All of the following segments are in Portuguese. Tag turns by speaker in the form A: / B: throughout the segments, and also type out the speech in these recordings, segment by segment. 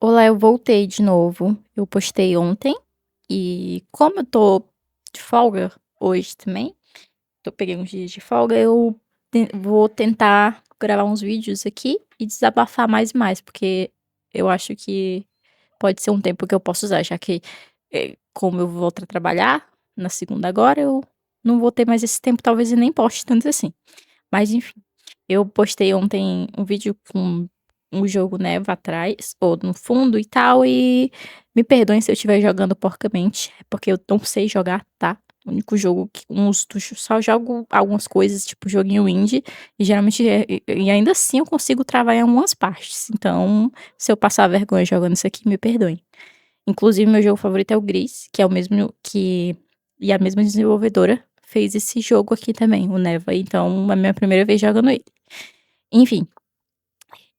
A: Olá, eu voltei de novo. Eu postei ontem e como eu tô de folga hoje também, peguei uns dias de folga, eu vou tentar gravar uns vídeos aqui e desabafar mais e mais, porque eu acho que pode ser um tempo que eu posso usar, já que como eu volto a trabalhar na segunda agora, eu não vou ter mais esse tempo, talvez e nem poste tanto assim. Mas enfim, eu postei ontem um vídeo com um jogo Neva atrás, ou no fundo e tal, e me perdoem se eu estiver jogando porcamente, é porque eu não sei jogar, tá? O único jogo que só jogo algumas coisas, tipo joguinho indie, e geralmente e ainda assim eu consigo travar em algumas partes. Então, se eu passar vergonha jogando isso aqui, me perdoem. Inclusive, meu jogo favorito é o Gris, que é o mesmo que e a mesma desenvolvedora fez esse jogo aqui também, o Neva, então é a minha primeira vez jogando ele. Enfim,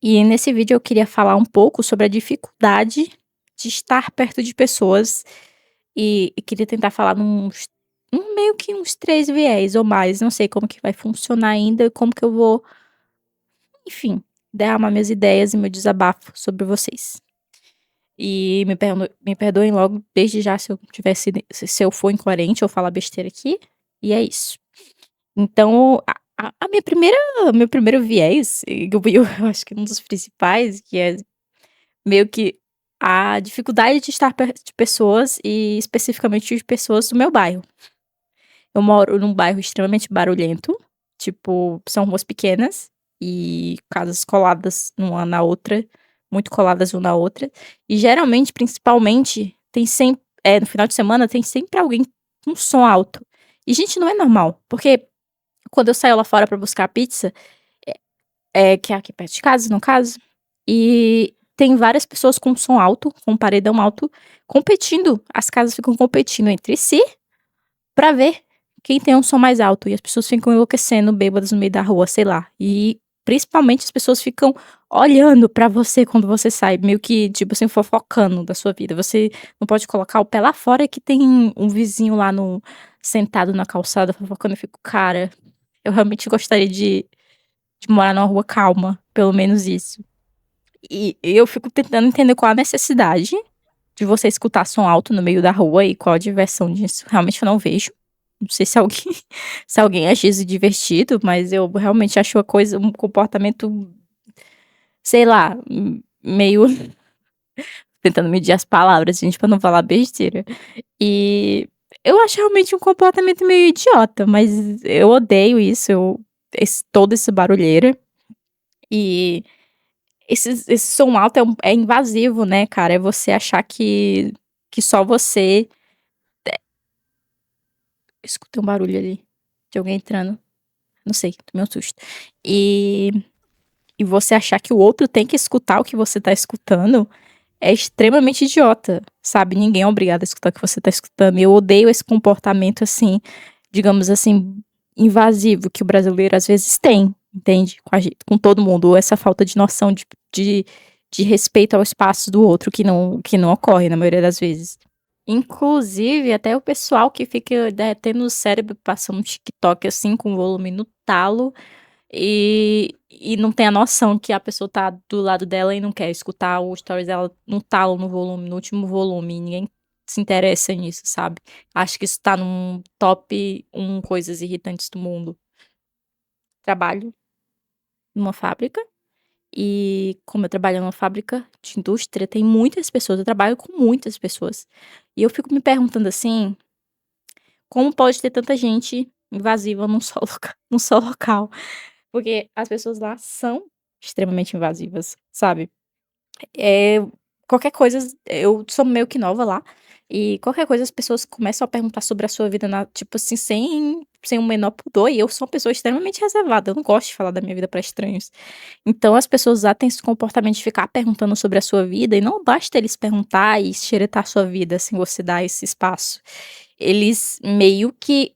A: e nesse vídeo eu queria falar um pouco sobre a dificuldade de estar perto de pessoas e queria tentar falar meio que uns 3 viés ou mais, não sei como que vai funcionar ainda e como que eu vou, enfim, derramar minhas ideias e meu desabafo sobre vocês. E me perdoem logo desde já se eu tivesse se eu for incoerente ou falar besteira aqui, e é isso. Então, a minha primeira meu primeiro viés, e eu acho que um dos principais, que é meio que a dificuldade de estar perto de pessoas e especificamente de pessoas do meu bairro. Eu moro num bairro extremamente barulhento, tipo, são ruas pequenas e casas coladas uma na outra, muito coladas uma na outra, e geralmente, principalmente, tem sempre no final de semana tem sempre alguém com som alto. E gente, não é normal, porque quando eu saio lá fora pra buscar pizza, que é aqui perto de casa, no caso, e tem várias pessoas com som alto, com paredão alto, competindo. As casas ficam competindo entre si pra ver quem tem um som mais alto. E as pessoas ficam enlouquecendo, bêbadas no meio da rua, sei lá. E principalmente as pessoas ficam olhando pra você quando você sai, meio que, tipo assim, fofocando da sua vida. Você não pode colocar o pé lá fora que tem um vizinho lá no, sentado na calçada fofocando. Eu fico, cara, eu realmente gostaria de morar numa rua calma, pelo menos isso. E eu fico tentando entender qual a necessidade de você escutar som alto no meio da rua e qual a diversão disso. Realmente eu não vejo. Não sei se alguém se alguém acha isso divertido, mas eu realmente acho um comportamento, sei lá, meio tentando medir as palavras, gente, pra não falar besteira. E eu acho realmente um comportamento meio idiota, mas eu odeio isso, todo esse barulheira. E esse som alto é invasivo, né, cara, é você achar que só você escutei um barulho ali, de alguém entrando, não sei, tomei um susto. E e você achar que o outro tem que escutar o que você tá escutando, é extremamente idiota, sabe, ninguém é obrigado a escutar o que você tá escutando, e eu odeio esse comportamento, assim, digamos assim, invasivo que o brasileiro às vezes tem, entende, com todo mundo, ou essa falta de noção de de respeito ao espaço do outro que não ocorre na maioria das vezes. Inclusive, até o pessoal que fica derretendo o cérebro passando um TikTok, assim, com o volume no talo, e não tem a noção que a pessoa tá do lado dela e não quer escutar o stories dela no talo, no volume, no último volume, e ninguém se interessa nisso, sabe. Acho que isso tá num top 1 coisas irritantes do mundo. Trabalho numa fábrica, e como eu trabalho numa fábrica de indústria, tem muitas pessoas, eu trabalho com muitas pessoas. E eu fico me perguntando assim: como pode ter tanta gente invasiva num só num só local? Porque as pessoas lá são extremamente invasivas, sabe. Eh, qualquer coisa eu sou meio que nova lá, e qualquer coisa as pessoas começam a perguntar sobre a sua vida tipo assim, sem o menor pudor, e eu sou uma pessoa extremamente reservada, eu não gosto de falar da minha vida pra estranhos. Então as pessoas lá têm esse comportamento de ficar perguntando sobre a sua vida, e não basta eles perguntar e xeretar a sua vida sem você dar esse espaço. Eles meio que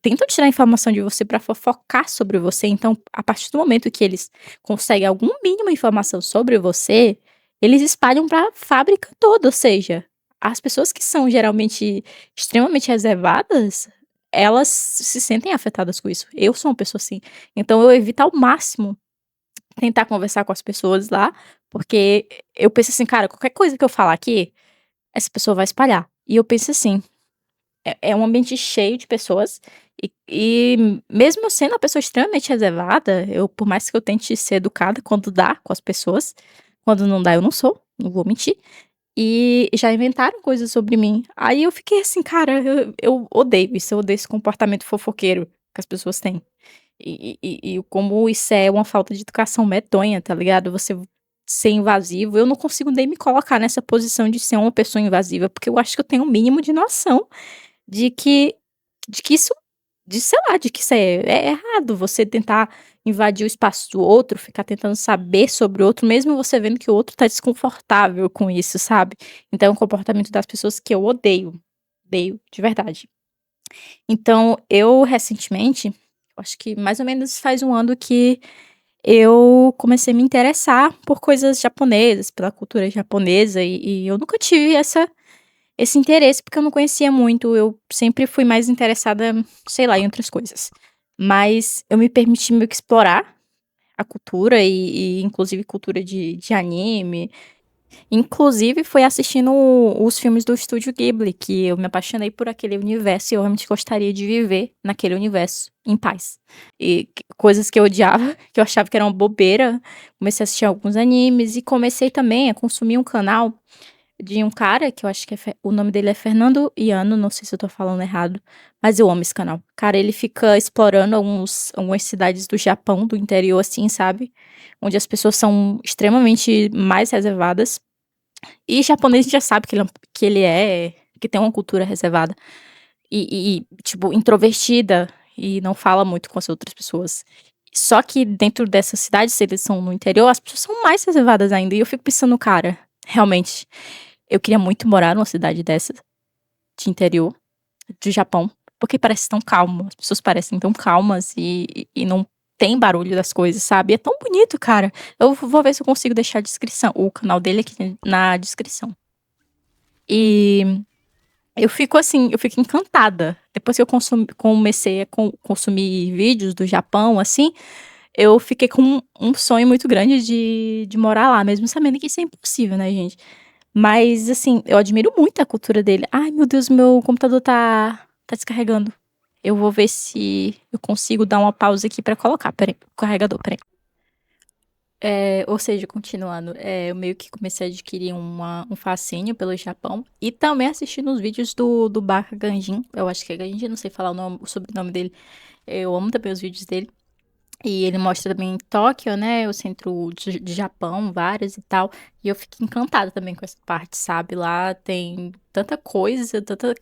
A: tentam tirar informação de você pra fofocar sobre você, então, a partir do momento que eles conseguem alguma mínima informação sobre você, eles espalham pra fábrica toda, ou seja, as pessoas que são geralmente extremamente reservadas, elas se sentem afetadas com isso. Eu sou uma pessoa assim, então eu evito ao máximo tentar conversar com as pessoas lá, Porque eu penso assim: "Cara, qualquer coisa que eu falar aqui, essa pessoa vai espalhar". E eu penso assim, é um ambiente cheio de pessoas e mesmo sendo uma pessoa extremamente reservada, eu por mais que eu tente ser educada quando dá com as pessoas, quando não dá eu não sou, não vou mentir. E já inventaram coisas sobre mim. Aí eu fiquei assim: "Cara, eu odeio isso, eu odeio esse comportamento fofoqueiro que as pessoas têm". E como isso é uma falta de educação medonha, tá ligado? Você ser invasivo, eu não consigo nem me colocar nessa posição de ser uma pessoa invasiva, porque eu acho que eu tenho o mínimo de noção de que isso sei lá, de que isso é errado, você tentar invadir o espaço do outro, ficar tentando saber sobre o outro, mesmo você vendo que o outro tá desconfortável com isso, sabe. Então é um comportamento das pessoas que eu odeio, odeio de verdade. Então eu recentemente, acho que mais ou menos faz um ano que eu comecei a me interessar por coisas japonesas, pela cultura japonesa e eu nunca tive esse interesse, porque eu não conhecia muito, eu sempre fui mais interessada, sei lá, em outras coisas. Mas eu me permiti meio que explorar a cultura e inclusive cultura de anime. Inclusive foi assistindo os filmes do Estúdio Ghibli, que eu me apaixonei por aquele universo e eu realmente gostaria de viver naquele universo em paz. E coisas que eu odiava, que eu achava que era uma bobeira, comecei a assistir alguns animes e comecei também a consumir um canal de um cara que eu acho que o nome dele é Fernando Iano, não sei se eu tô falando errado, mas eu amo esse canal. Cara, ele fica explorando algumas cidades do Japão, do interior, assim, sabe, onde as pessoas são extremamente mais reservadas. E japonês a gente já sabe que tem uma cultura reservada tipo, introvertida e não fala muito com as outras pessoas. Só que dentro dessas cidades, se eles são no interior, as pessoas são mais reservadas ainda. E eu fico pensando, cara, realmente, eu queria muito morar numa cidade dessas, de interior, do Japão, porque parece tão calmo. As pessoas parecem tão calmas e não tem barulho das coisas, sabe? É tão bonito, cara. Eu vou ver se eu consigo deixar a descrição, o canal dele aqui na descrição. E eu fico assim, eu fico encantada. Depois que eu comecei a consumir vídeos do Japão, assim, eu fiquei com um sonho muito grande de morar lá, mesmo sabendo que isso é impossível, né, gente. Mas, assim, eu admiro muito a cultura dele. Ai, meu Deus, meu computador tá descarregando. Eu vou ver se eu consigo dar uma pausa aqui pra colocar. Espera aí, o carregador, espera aí. Ou seja, continuando, eu meio que comecei a adquirir um fascínio pelo Japão e também assistindo os vídeos do Baka Ganjin. Eu acho que é Ganjin, não sei falar o sobrenome dele. Eu amo também os vídeos dele. E ele mostra também Tóquio, né, o centro de Japão, vários e tal. E eu fiquei encantada também com essa parte, sabe? Lá tem tanta coisa, tanta.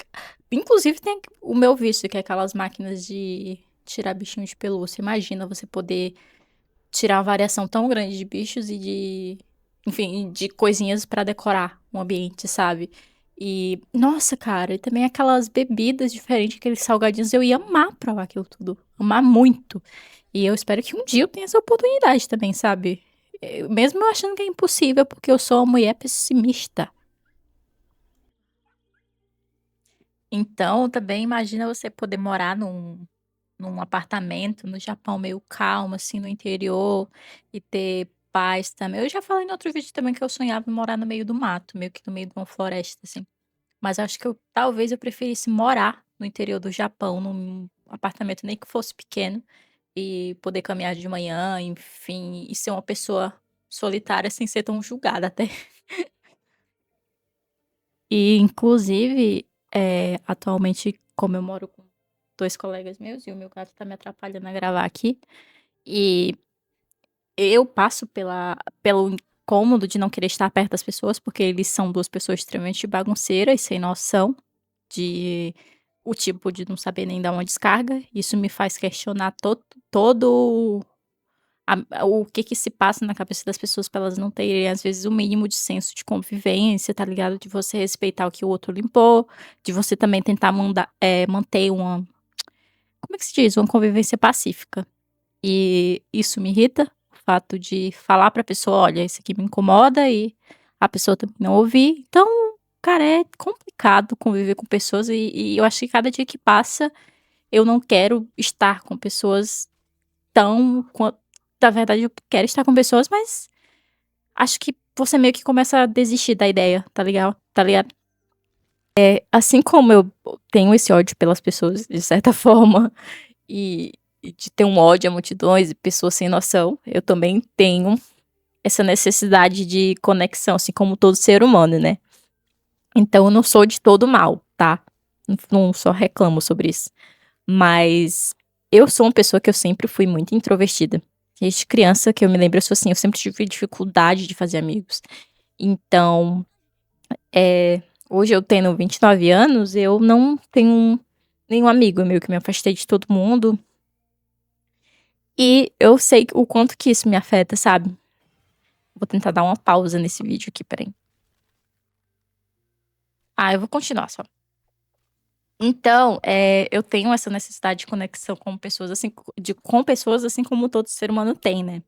A: Inclusive tem o meu vício, que é aquelas máquinas de tirar bichinho de pelúcia. Imagina você poder tirar uma variação tão grande de bichos e enfim, de coisinhas pra decorar o ambiente, sabe? E, nossa, cara, e também aquelas bebidas diferentes, aqueles salgadinhos, eu ia amar provar aquilo tudo. Amar muito. E eu espero que um dia eu tenha essa oportunidade também, sabe? Mesmo eu achando que é impossível, porque eu sou uma mulher pessimista. Então, também imagina você poder morar num apartamento no Japão meio calmo, assim, no interior, e ter paz também. Eu já falei em outro vídeo também que eu sonhava em morar no meio do mato, meio que no meio de uma floresta, assim. Mas eu acho que talvez eu preferisse morar no interior do Japão, num apartamento nem que fosse pequeno, e poder caminhar de manhã, enfim, e ser uma pessoa solitária sem ser tão julgada até. E inclusive, atualmente, como eu moro com 2 colegas meus e o meu gato tá me atrapalhando a gravar aqui, e eu passo pelo incômodo de não querer estar perto das pessoas, porque eles são 2 pessoas extremamente bagunceiras, sem noção de o tipo de não saber nem dar uma descarga. Isso me faz questionar todo o que que se passa na cabeça das pessoas pra elas não terem, às vezes, o mínimo de senso de convivência, tá ligado? De você respeitar o que o outro limpou, de você também tentar manter uma como é que se diz? Uma convivência pacífica. E isso me irrita, o fato de falar pra pessoa: "Olha, isso aqui me incomoda", e a pessoa também não ouvir. Então, cara, é complicado conviver com pessoas e eu acho que cada dia que passa, eu não quero estar com pessoas tão quan na verdade eu quero estar com pessoas, mas acho que você meio que começa a desistir da ideia, tá ligado? Assim como eu tenho esse ódio pelas pessoas, de certa forma, e de ter um ódio a multidões e pessoas sem noção, eu também tenho essa necessidade de conexão, assim como todo ser humano, né. Então eu não sou de todo mal, tá. Não só reclamo sobre isso. Mas eu sou uma pessoa que eu sempre fui muito introvertida. Desde criança que eu me lembro, eu sou assim, eu sempre tive dificuldade de fazer amigos. Então, hoje eu tendo 29 anos, eu não tenho nenhum amigo, eu meio que me afastei de todo mundo, e eu sei o quanto que isso me afeta, sabe. Vou tentar dar uma pausa nesse vídeo aqui, espera aí. Eu vou continuar só. Então, eu tenho essa necessidade de conexão com pessoas, assim, com pessoas, assim como todo ser humano tem, né.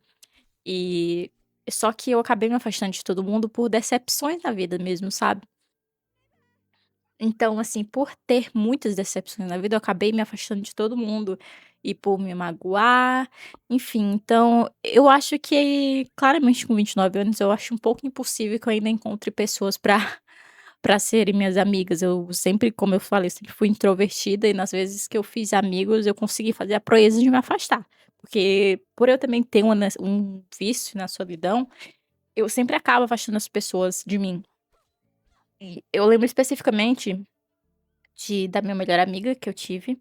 A: E só que eu acabei me afastando de todo mundo por decepções na vida mesmo, sabe. Então, assim, por ter muitas decepções na vida, eu acabei me afastando de todo mundo, e por me magoar, enfim. Então, eu acho que claramente com 29 anos, eu acho um pouco impossível que eu ainda encontre pessoas pra para serem minhas amigas. Eu sempre, como eu falei, sempre fui introvertida e nas vezes que eu fiz amigos, eu consegui fazer a proeza de me afastar. Porque por eu também ter um vício na solidão, eu sempre acabo afastando as pessoas de mim. E eu lembro especificamente da minha melhor amiga que eu tive,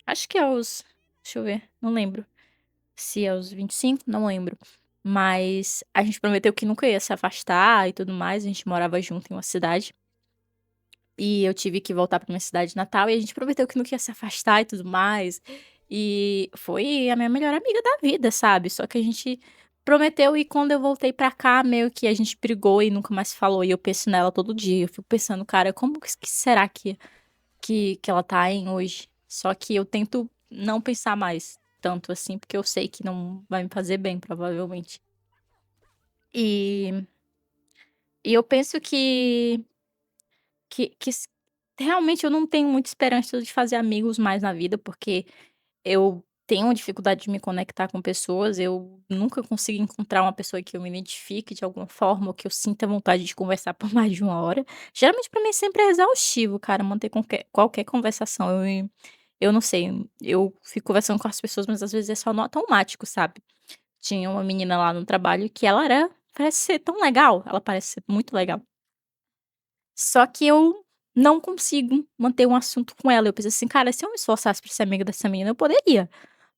A: acho que aos deixa eu ver, não lembro se aos 25, não lembro. Mas a gente prometeu que nunca ia se afastar e tudo mais, a gente morava junto em uma cidade. E eu tive que voltar pra minha cidade natal e a gente prometeu que não ia se afastar e tudo mais. E foi a minha melhor amiga da vida, sabe. Só que a gente prometeu e quando eu voltei pra cá, meio que a gente brigou e nunca mais se falou. E eu penso nela todo dia, eu fico pensando: "Cara, como que será que ela tá, hein, hoje?". Só que eu tento não pensar mais tanto assim, porque eu sei que não vai me fazer bem, provavelmente. E eu penso que realmente eu não tenho muita esperança de fazer amigos mais na vida, porque eu tenho dificuldade de me conectar com pessoas, eu nunca consigo encontrar uma pessoa que eu me identifique de alguma forma, ou que eu sinta vontade de conversar por mais de 1 hora. Geralmente pra mim sempre é exaustivo, cara, manter qualquer conversação, eu não sei, eu fico conversando com as pessoas, mas às vezes é só no automático, sabe. Tinha uma menina lá no trabalho que ela parece ser tão legal, ela parece ser muito legal. Só que eu não consigo manter um assunto com ela. Eu penso assim: "Cara, se eu me esforçasse pra ser amiga dessa menina, eu poderia,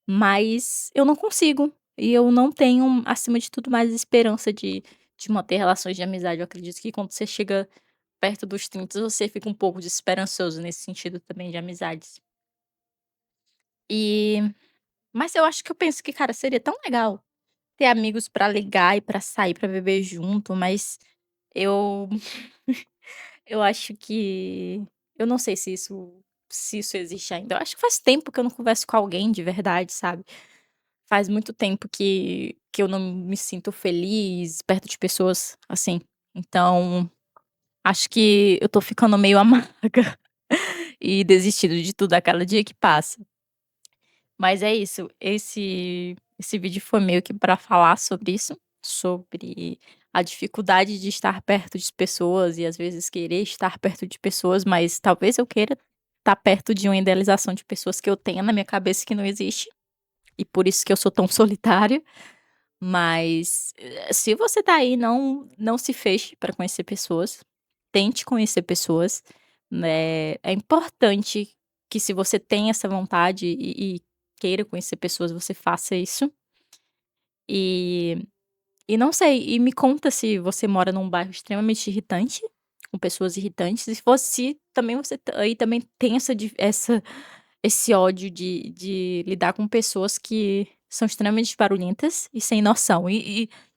A: mas eu não consigo". E eu não tenho, acima de tudo, mais esperança de manter relações de amizade. Eu acredito que quando você chega perto dos 30, você fica um pouco desesperançoso nesse sentido também de amizades. E mas eu acho que eu penso que, cara, seria tão legal ter amigos pra ligar e pra sair pra beber junto, mas eu eu acho que eu não sei se isso existe ainda. Eu acho que faz tempo que eu não converso com alguém de verdade, sabe. Faz muito tempo que eu não me sinto feliz perto de pessoas assim. Então, acho que eu tô ficando meio amarga e desistindo de tudo a cada dia que passa. Mas é isso, esse vídeo foi meio que pra falar sobre isso, sobre a dificuldade de estar perto de pessoas e às vezes querer estar perto de pessoas, mas talvez eu queira estar perto de uma idealização de pessoas que eu tenha na minha cabeça que não existe, e por isso que eu sou tão solitária. Mas, se você tá aí, não se feche para conhecer pessoas, tente conhecer pessoas, né. É importante que se você tem essa vontade e queira conhecer pessoas, você faça isso. E não sei, e me conta se você mora num bairro extremamente irritante, com pessoas irritantes, e se você também aí também tem esse ódio de lidar com pessoas que são extremamente barulhentas e sem noção.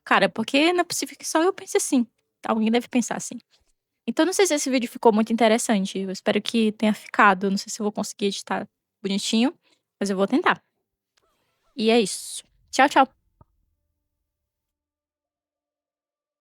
A: Cara, porque não é possível que só eu pense assim. Alguém deve pensar assim. Então não sei se esse vídeo ficou muito interessante. Eu espero que tenha ficado. Não sei se eu vou conseguir editar bonitinho, mas eu vou tentar. E é isso. Tchau, tchau.